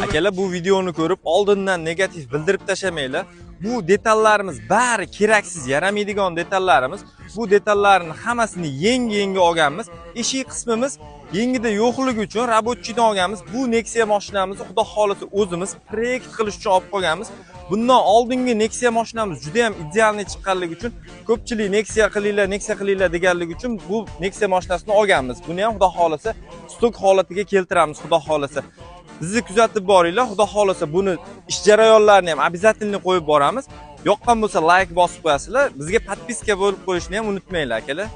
Akalar, bu videoni ko'rib oldindan negativ bildirib tashamanglar. Bu detallarimiz bari keraksiz, yaramaydigan detallarimiz. Bu detallarning hammasini yangi olganmiz. Eshik qismimiz yengida yo'qligi uchun rabotchidan olganmiz. Bu Nexia mashinamizni xudo xolisa o'zimiz proyekt qilish uchun olib qolganmiz. Bundan oldingi Nexia mashinamiz juda ham idealniy chiqqanligi uchun ko'pchilik Nexia qilinglar deganligi uchun bu Nexia mashinasini olganmiz. Buni ham xudo xolisa stok holatiga keltiramiz, xudo xolisa. Bizni kuzatib boringlar, xudo xolasa buni ish jarayonlarini ham обязательно qo'yib boramiz. Yoqqan bo'lsa like bosib qo'yasizlar. Bizga podpiska bo'lib qo'yishni ham unutmanglar, akalar.